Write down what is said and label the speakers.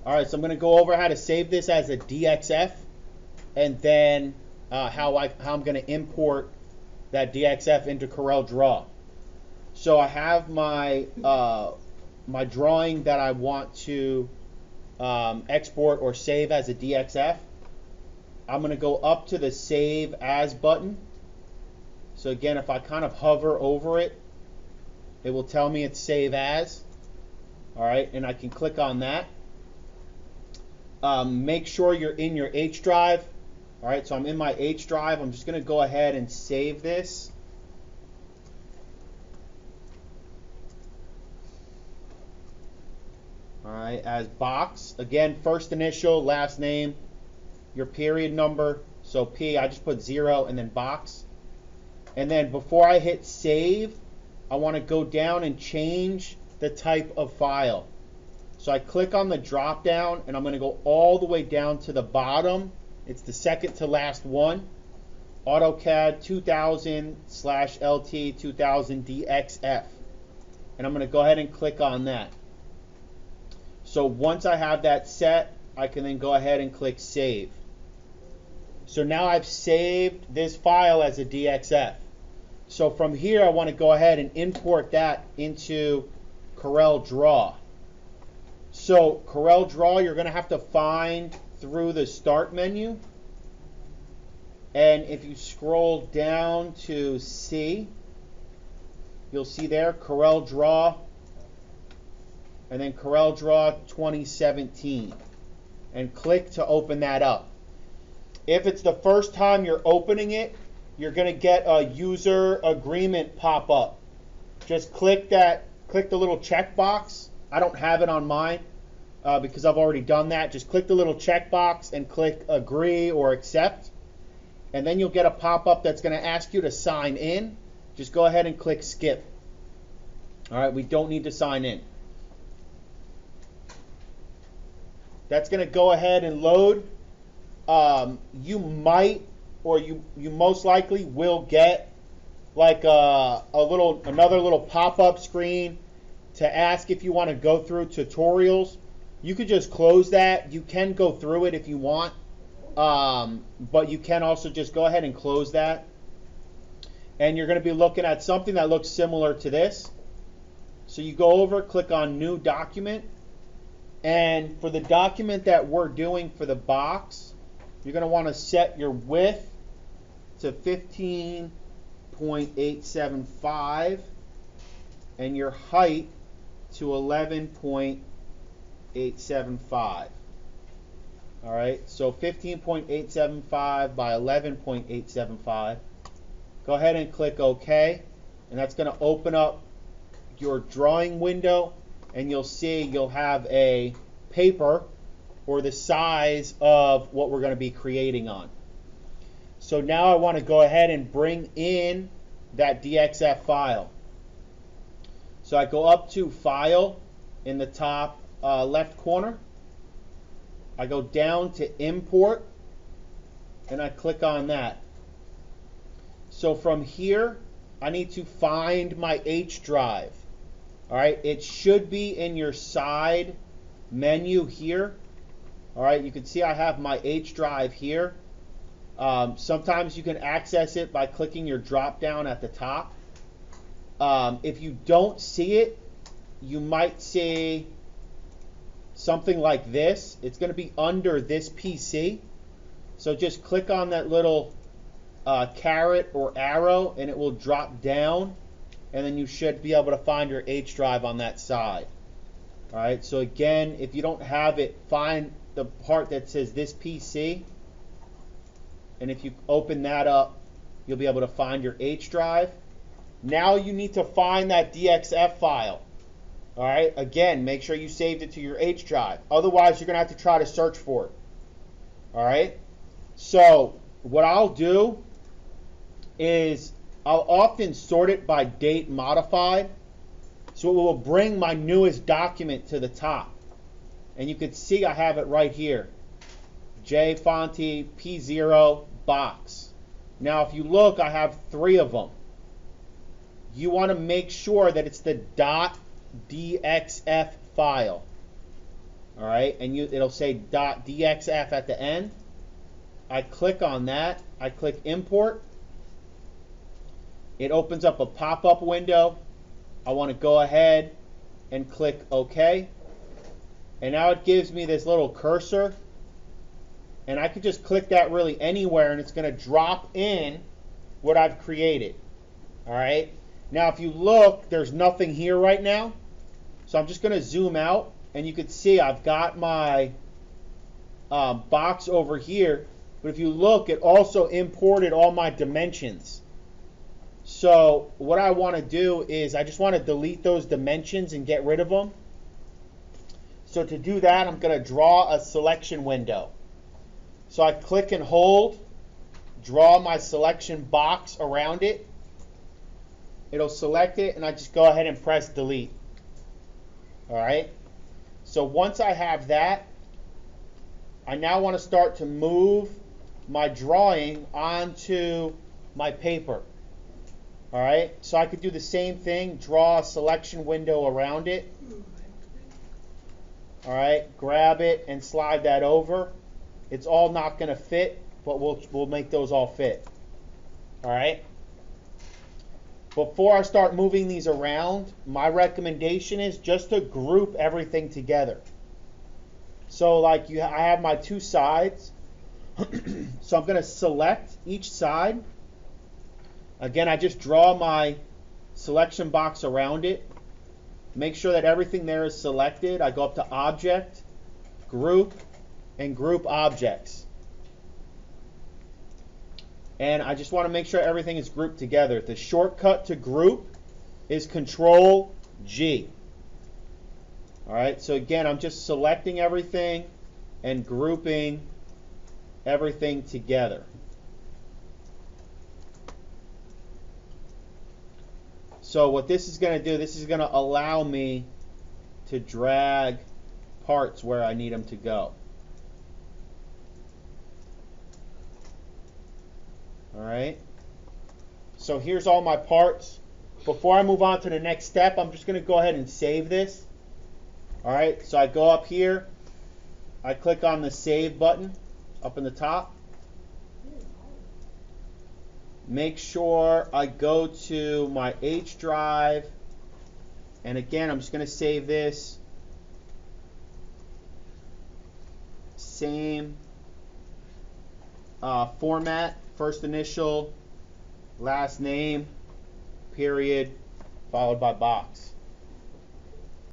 Speaker 1: All right, so I'm going to go over how to save this as a DXF, and then how I'm going to import that DXF into CorelDraw. So I have my my drawing that I want to export or save as a DXF. I'm going to go up to the Save As button. So again, if I kind of hover over it, it will tell me it's Save As. All right, and I can click on that. Make sure you're in your H drive. All right, so I'm in my H drive. I'm just going to go ahead and save this. All right, as box. Again, first initial, last name, your period number. So P, I just put 0 and then box. And then before I hit save, I want to go down and change the type of file. So I click on the drop down and I'm going to go all the way down to the bottom. It's the second to last one. AutoCAD 2000/LT 2000 DXF. And I'm going to go ahead and click on that. So once I have that set, I can then go ahead and click save. So now I've saved this file as a DXF. So from here, I want to go ahead and import that into CorelDraw. So CorelDraw, you're going to have to find through the Start menu. And if you scroll down to C, you'll see there CorelDraw, and then CorelDraw 2017. And click to open that up. If it's the first time you're opening it, you're going to get a user agreement pop up. Just click the little checkbox. I don't have it on mine because I've already done that. Just click the little checkbox and click agree or accept. And then you'll get a pop-up that's going to ask you to sign in. Just go ahead and click skip. All right, we don't need to sign in. That's going to go ahead and load. You might, or you most likely will get like another little pop-up screen to ask if you want to go through tutorials. You could just close that. You can go through it if you want, but you can also just go ahead and close that. And you're going to be looking at something that looks similar to this. So you go over, click on New Document, and for the document that we're doing for the box, you're going to want to set your width to 15.875 and your height to 11.875. All right, so 15.875 by 11.875. Go ahead and click OK, and that's going to open up your drawing window, and you'll see you'll have a paper or the size of what we're going to be creating on. So now I want to go ahead and bring in that DXF file. So I go up to File in the top left corner. I go down to Import, and I click on that. So from here, I need to find my H drive. All right, it should be in your side menu here. All right, you can see I have my H drive here. Sometimes you can access it by clicking your drop down at the top. If you don't see it, you might see something like this. It's going to be under this PC. So just click on that little caret or arrow, and it will drop down, and then you should be able to find your H drive on that side. All right, so again, if you don't have it, find the part that says this PC, and if you open that up, you'll be able to find your H drive. Now you need to find that DXF file. All right, again, make sure you saved it to your H drive. Otherwise, you're going to have to try to search for it. All right, so what I'll do is I'll often sort it by date modified, so it will bring my newest document to the top. And you can see I have it right here. J Fonte P0 box. Now if you look, I have 3 of them. You want to make sure that it's the .dxf file. All All right, and it'll say .dxf at the end. I click on that. I click import. It opens up a pop-up window. I want to go ahead and click OK. And now it gives me this little cursor. And I could just click that really anywhere, and it's going to drop in what I've created. All right. Now, if you look, there's nothing here right now. So I'm just going to zoom out, and you can see I've got my box over here. But if you look, it also imported all my dimensions. So what I want to do is I just want to delete those dimensions and get rid of them. So to do that, I'm going to draw a selection window. So I click and hold, draw my selection box around it. It'll select it, and I just go ahead and press delete. All right. So once I have that, I now want to start to move my drawing onto my paper. All right. So I could do the same thing, draw a selection window around it. All right. Grab it and slide that over. It's all not going to fit, but we'll make those all fit. All right. Before I start moving these around, my recommendation is just to group everything together. So like I have my two sides. So I'm going to select each side. Again, I just draw my selection box around it. Make sure that everything there is selected. I go up to Object, Group, and Group Objects. And I just want to make sure everything is grouped together. The shortcut to group is Control G. All right, so again, I'm just selecting everything and grouping everything together. So what this is going to do, this is going to allow me to drag parts where I need them to go. All right. So here's all my parts. Before I move on to the next step, I'm just going to go ahead and save this. All right. So I go up here. I click on the Save button up in the top. Make sure I go to my H drive. And again, I'm just going to save this. Same format. First initial, last name, period, followed by box.